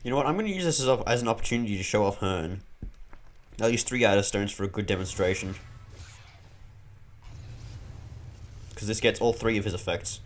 You know what? I'm going to use this as an opportunity to show off Hearn. I'll use 3 Outer Stones for a good demonstration. Because this gets all 3 of his effects.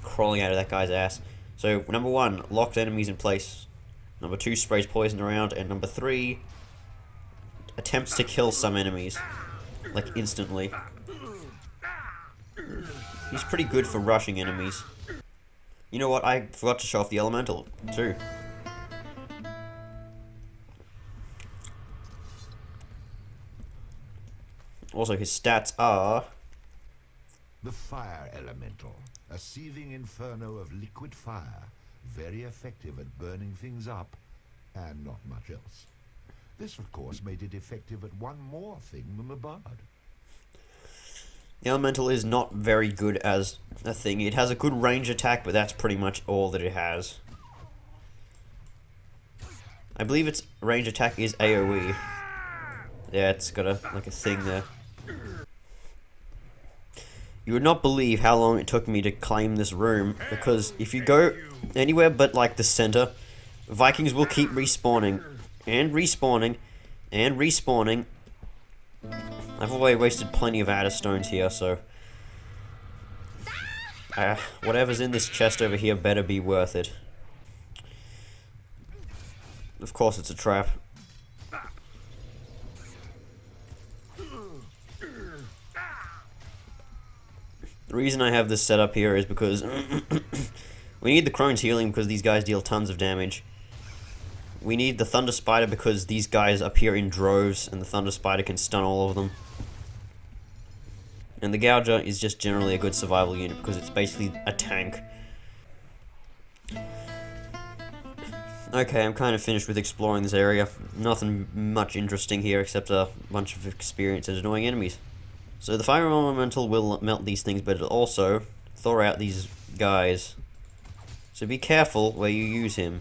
Crawling out of that guy's ass. So, number 1, locks enemies in place. Number 2, sprays poison around. And number 3, attempts to kill some enemies. Like, instantly. He's pretty good for rushing enemies. You know what? I forgot to show off the Elemental, too. Also, his stats are... The Fire Elemental, a seething inferno of liquid fire, very effective at burning things up, and not much else. This, of course, made it effective at one more thing than the Bard. The Elemental is not very good as a thing. It has a good range attack, but that's pretty much all that it has. I believe its range attack is AoE. Yeah, it's got a thing there. You would not believe how long it took me to claim this room, because if you go anywhere but like the center, Vikings will keep respawning, and respawning, and respawning. I've already wasted plenty of Outer Stones here, so... whatever's in this chest over here better be worth it. Of course it's a trap. The reason I have this set up here is because we need the Crone's healing because these guys deal tons of damage. We need the Thunder Spider because these guys appear in droves and the Thunder Spider can stun all of them. And the Gouger is just generally a good survival unit because it's basically a tank. Okay, I'm kind of finished with exploring this area. Nothing much interesting here except a bunch of experience at annoying enemies. So the Fire Elemental will melt these things, but it'll also thaw out these guys. So be careful where you use him.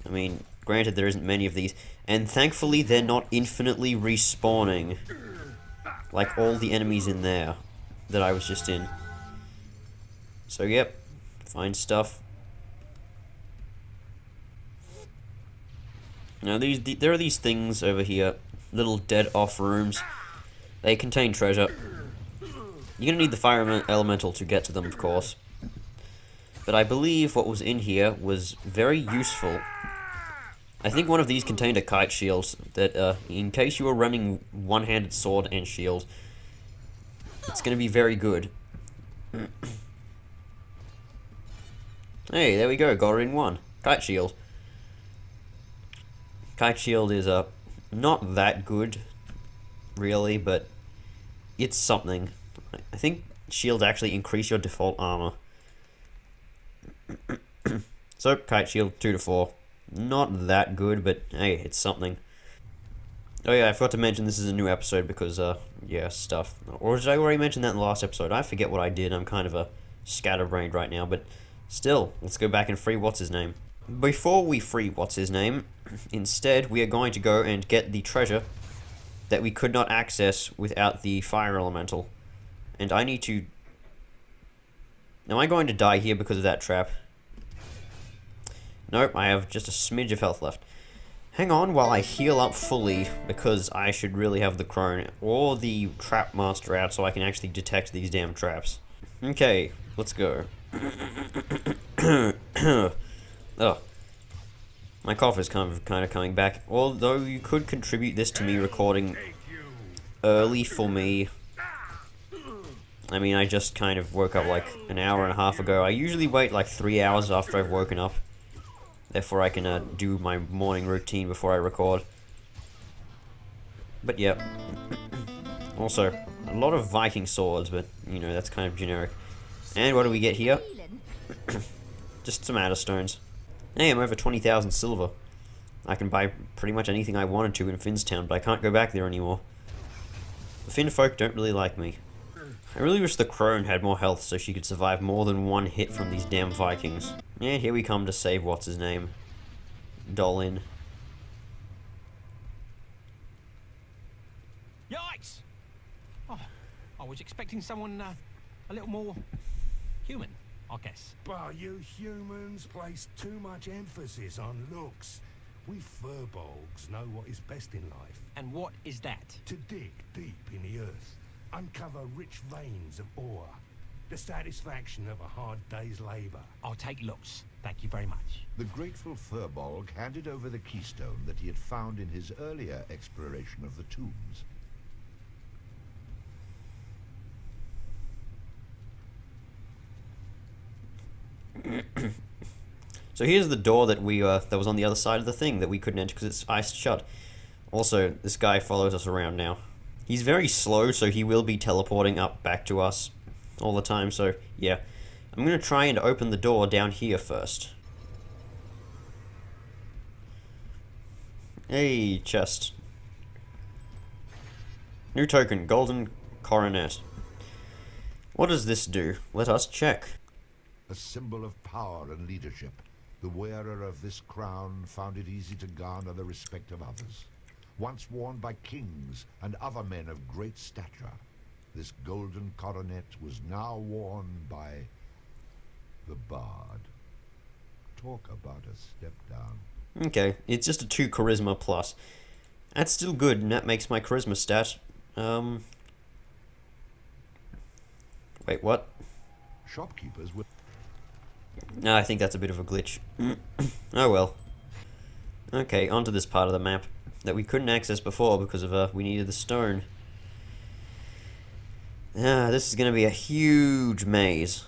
I mean, granted there isn't many of these, and thankfully they're not infinitely respawning. Like all the enemies in there that I was just in. So yep, find stuff. Now there are these things over here, little dead off rooms. They contain treasure. You're gonna need the Fire Elemental to get to them, of course. But I believe what was in here was very useful. I think one of these contained a Kite shield that, in case you were running one-handed sword and shield, it's gonna be very good. Hey, there we go, got it in one. Kite shield. Kite shield is, not that good, really, but it's something. I think shields actually increase your default armor. So, Kite shield, 2 to 4. Not that good, but hey, it's something. Oh yeah, I forgot to mention this is a new episode because, yeah, stuff. Or did I already mention that in the last episode? I forget what I did. I'm kind of a scatterbrained right now, but still, let's go back and free what's-his-name. Before we free what's-his-name, instead, we are going to go and get the treasure that we could not access without the Fire Elemental. And I need to... Am I going to die here because of that trap? Nope, I have just a smidge of health left. Hang on while I heal up fully, because I should really have the Crone or the Trap Master out so I can actually detect these damn traps. Okay, let's go. Oh, my cough is kind of coming back. Although you could contribute this to me recording early for me. I mean, I just kind of woke up like an hour and a half ago. I usually wait like 3 hours after I've woken up. Therefore I can do my morning routine before I record. But yeah. Also, a lot of Viking swords, but you know, that's kind of generic. And what do we get here? Just some Outer Stones. Hey, I'm over 20,000 silver. I can buy pretty much anything I wanted to in Finnstown, but I can't go back there anymore. The Finn folk don't really like me. I really wish the Crone had more health so she could survive more than one hit from these damn Vikings. And here we come to save what's-his-name. Dolin. Yikes! Oh, I was expecting someone a little more human. I guess. But you humans place too much emphasis on looks. We furbolgs know what is best in life. And what is that? To dig deep in the earth, uncover rich veins of ore. The satisfaction of a hard day's labor. I'll take looks. Thank you very much. The grateful furbolg handed over the keystone that he had found in his earlier exploration of the tombs. So here's the door that we that was on the other side of the thing that we couldn't enter because it's iced shut. Also, this guy follows us around now. He's very slow, so he will be teleporting up back to us all the time. So yeah, I'm gonna try and open the door down here first. Hey, chest. New token, golden coronet. What does this do? Let us check. A symbol of power and leadership. The wearer of this crown found it easy to garner the respect of others. Once worn by kings and other men of great stature, this golden coronet was now worn by the bard. Talk about a step down. Okay, it's just a 2 charisma plus. That's still good, and that makes my charisma stat. Wait, what? Shopkeepers were... No, I think that's a bit of a glitch. Oh well. Okay, onto this part of the map that we couldn't access before because of we needed the stone. This is going to be a huge maze.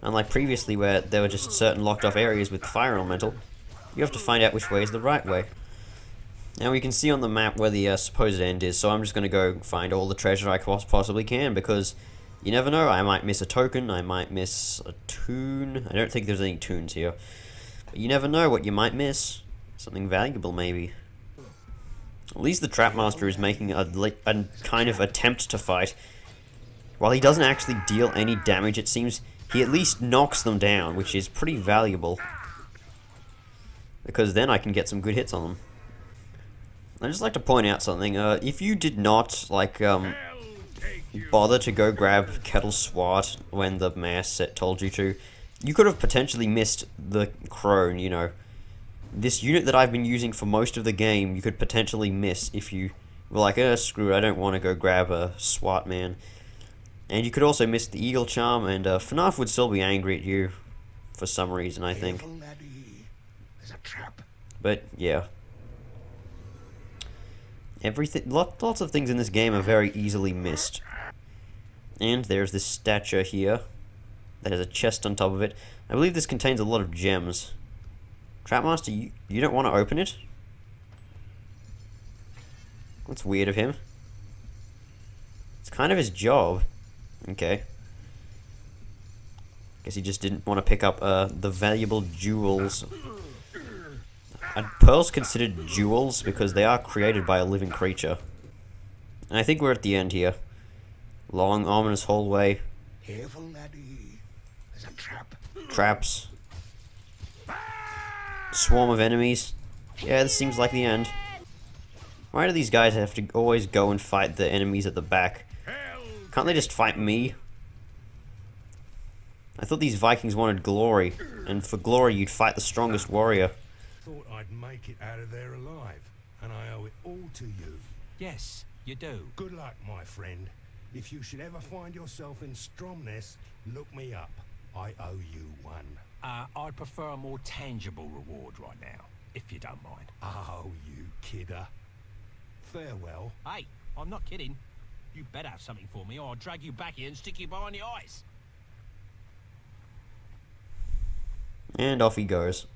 Unlike previously where there were just certain locked off areas with fire elemental, you have to find out which way is the right way. Now we can see on the map where the supposed end is, so I'm just going to go find all the treasure I possibly can because you never know, I might miss a token, I might miss a toon. I don't think there's any toons here. But you never know what you might miss. Something valuable, maybe. At least the Trapmaster is making a kind of attempt to fight. While he doesn't actually deal any damage, it seems he at least knocks them down, which is pretty valuable. Because then I can get some good hits on them. I'd just like to point out something. If you did not, like, bother to go grab Kettle Swat when the mayor told you to, you could have potentially missed the crone, you know. This unit that I've been using for most of the game, you could potentially miss if you were like, screw it, I don't want to go grab a SWAT man. And you could also miss the Eagle Charm, and FNAF would still be angry at you for some reason, I think. There's a trap. But, yeah. Lots of things in this game are very easily missed. And there's this statue here that has a chest on top of it. I believe this contains a lot of gems. Trapmaster, you don't want to open it? That's weird of him. It's kind of his job. Okay. Guess he just didn't want to pick up the valuable jewels. Are pearls considered jewels? Because they are created by a living creature. And I think we're at the end here. Long, ominous hallway. Careful, laddie. There's a trap. Traps. Swarm of enemies. Yeah, this seems like the end. Why do these guys have to always go and fight the enemies at the back? Can't they just fight me? I thought these Vikings wanted glory, and for glory you'd fight the strongest warrior. Thought I'd make it out of there alive, and I owe it all to you. Yes, you do. Good luck, my friend. If you should ever find yourself in Stromness, look me up. I owe you one. I'd prefer a more tangible reward right now, if you don't mind. Oh, you kidder. Farewell. Hey, I'm not kidding. You better have something for me, or I'll drag you back here and stick you behind the ice. And off he goes.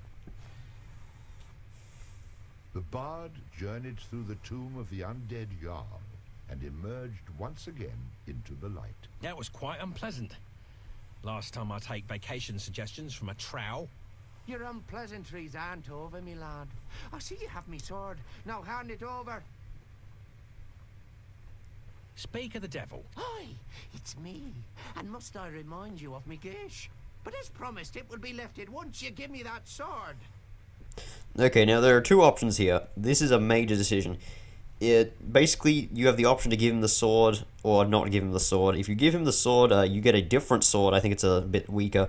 The bard journeyed through the tomb of the undead Jarl and emerged once again into the light. That was quite unpleasant. Last time I take vacation suggestions from a trowel. Your unpleasantries aren't over, me lad. I see you have me sword. Now hand it over. Speak of the devil. Hi, it's me. And must I remind you of me gish? But as promised, it will be lifted once you give me that sword. Okay, now there are two options here. This is a major decision. it basically you have the option to give him the sword or not give him the sword. If you give him the sword, you get a different sword. I think it's a bit weaker,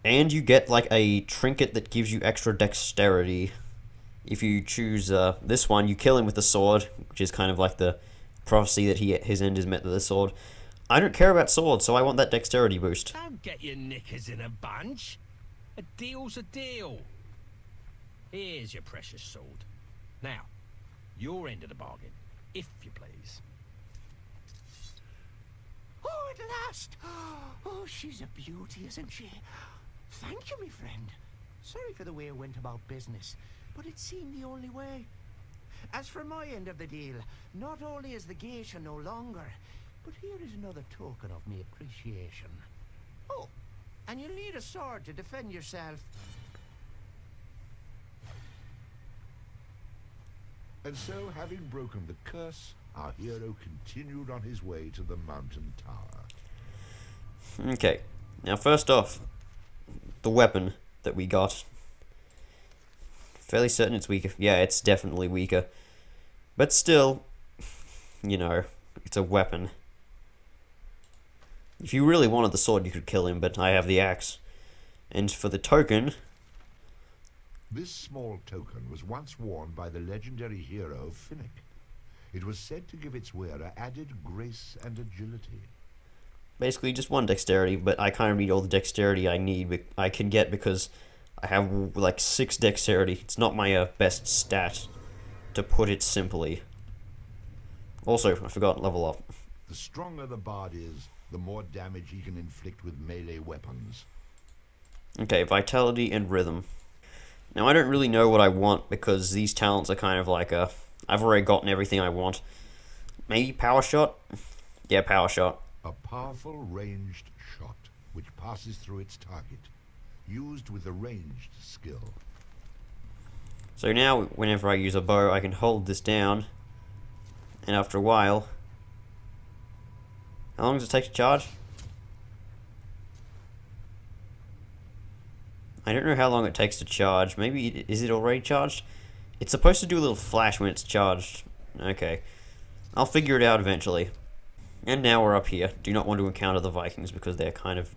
and you get like a trinket that gives you extra dexterity. If you choose this one, you kill him with the sword, which is kind of like the prophecy that his end is met with the sword. I don't care about swords, so I want that dexterity boost. Don't get your knickers in a bunch. A deal's a deal. Here's your precious sword. Now, your end of the bargain, if you please. Oh, at last! Oh, she's a beauty, isn't she? Thank you, me friend. Sorry for the way I went about business, but it seemed the only way. As for my end of the deal, not only is the geisha no longer, but here is another token of me appreciation. Oh, and you'll need a sword to defend yourself. And so, having broken the curse, our hero continued on his way to the mountain tower. Okay, now first off, the weapon that we got. Fairly certain it's weaker. Yeah, it's definitely weaker. But still, you know, it's a weapon. If you really wanted the sword, you could kill him, but I have the axe. And for the token... This small token was once worn by the legendary hero Finnick. It was said to give its wearer added grace and agility. Basically, just one dexterity, but I kind of need all the dexterity I can get because I have like 6 dexterity. It's not my best stat, to put it simply. Also, I forgot, level up. The stronger the bard is, the more damage he can inflict with melee weapons. Okay, vitality and rhythm. Now, I don't really know what I want because these talents are kind of like I've already gotten everything I want. Maybe power shot? Yeah, power shot. A powerful ranged shot, which passes through its target, used with a ranged skill. So now, whenever I use a bow, I can hold this down, and after a while... How long does it take to charge? I don't know how long it takes to charge. Maybe, is it already charged? It's supposed to do a little flash when it's charged. Okay. I'll figure it out eventually. And now we're up here. Do not want to encounter the Vikings because they're kind of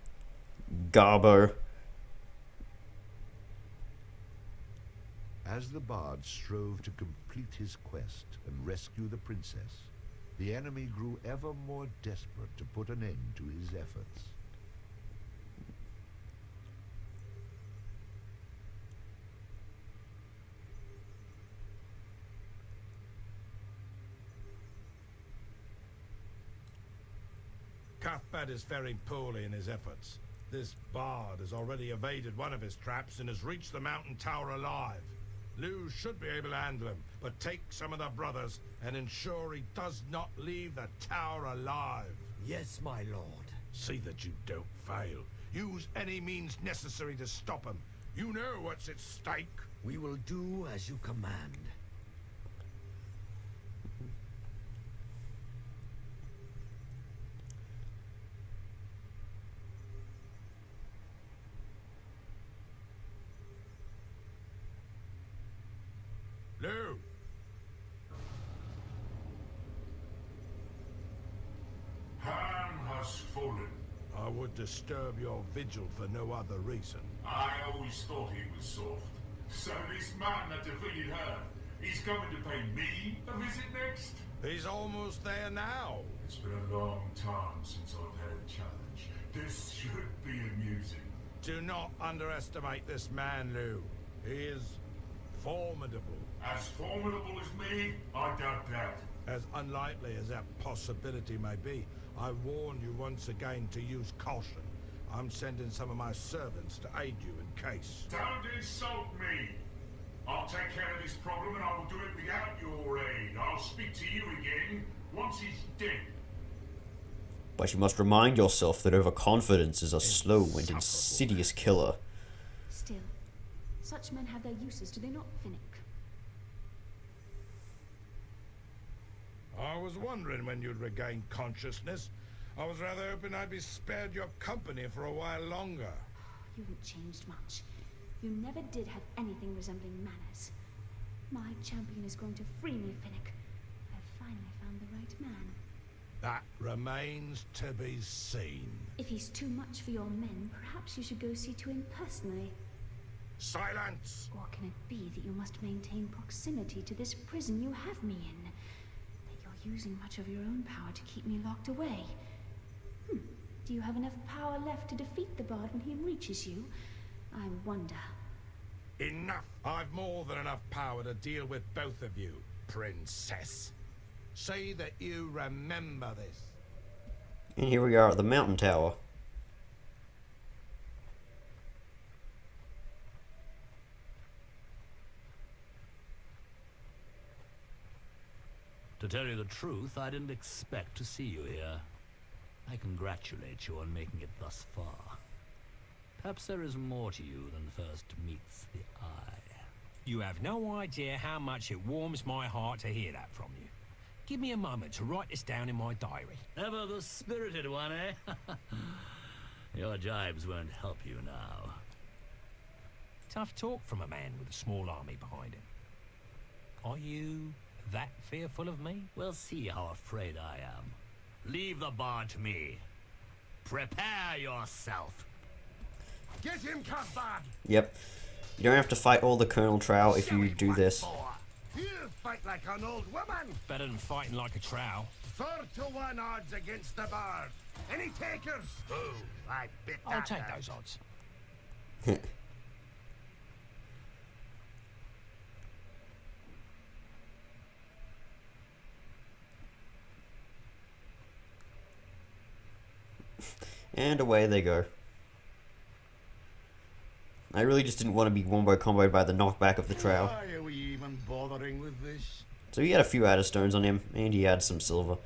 garbo. As the bard strove to complete his quest and rescue the princess, the enemy grew ever more desperate to put an end to his efforts. Cuthbert is faring poorly in his efforts. This bard has already evaded one of his traps and has reached the mountain tower alive. Lou should be able to handle him, but take some of the brothers and ensure he does not leave the tower alive. Yes, my lord. See that you don't fail. Use any means necessary to stop him. You know what's at stake. We will do as you command. Lou! Ham has fallen. I would disturb your vigil for no other reason. I always thought he was soft. So this man that defeated her, he's coming to pay me a visit next? He's almost there now. It's been a long time since I've had a challenge. This should be amusing. Do not underestimate this man, Lou. He is formidable. As formidable as me? I doubt that. As unlikely as that possibility may be, I warn you once again to use caution. I'm sending some of my servants to aid you in case. Don't insult me. I'll take care of this problem and I will do it without your aid. I'll speak to you again once he's dead. But you must remind yourself that overconfidence is a slow and insidious killer. Still, such men have their uses, do they not, Finnick? I was wondering when you'd regain consciousness. I was rather hoping I'd be spared your company for a while longer. You haven't changed much. You never did have anything resembling manners. My champion is going to free me, Finnick. I've finally found the right man. That remains to be seen. If he's too much for your men, perhaps you should go see to him personally. Silence! Or can it be that you must maintain proximity to this prison you have me in? That you're using much of your own power to keep me locked away? Do you have enough power left to defeat the bard when he reaches you? I wonder. Enough! I've more than enough power to deal with both of you, princess. Say that you remember this. And here we are at the mountain tower. To tell you the truth, I didn't expect to see you here. I congratulate you on making it thus far. Perhaps there is more to you than first meets the eye. You have no idea how much it warms my heart to hear that from you. Give me a moment to write this down in my diary. Ever the spirited one, eh? Your jibes won't help you now. Tough talk from a man with a small army behind him. Are you that fearful of me? We'll see how afraid I am. Leave the bard to me. Prepare yourself. Get him, Cuthbert! Yep. You don't have to fight all the Colonel Trow if you do this. You fight like an old woman! Better than fighting like a trow. 4-to-1 odds against the bard. Any takers? Oh, I bet I'll that take does. those odds. And away they go. I really just didn't want to be wombo comboed by the knockback of the Trow. Why are we even bothering with this? So he had a few outer stones on him, and he had some silver.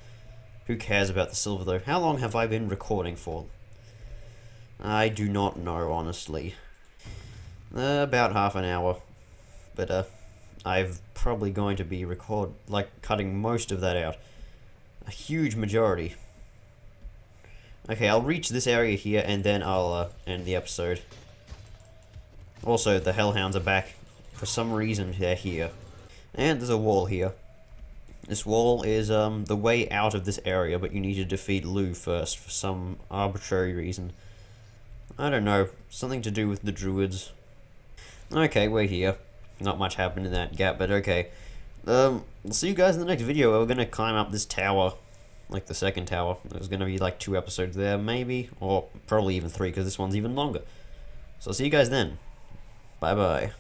Who cares about the silver though? How long have I been recording for? I do not know, honestly. About half an hour. But I'm probably going to be cutting most of that out. A huge majority. Okay, I'll reach this area here, and then I'll end the episode. Also, the Hellhounds are back. For some reason, they're here. And there's a wall here. This wall is the way out of this area, but you need to defeat Lou first for some arbitrary reason. I don't know, something to do with the druids. Okay, we're here. Not much happened in that gap, but okay. I'll see you guys in the next video where we're gonna climb up this tower. Like the second tower. There's gonna be like 2 episodes there, maybe. Or probably even 3, because this one's even longer. So I'll see you guys then. Bye bye.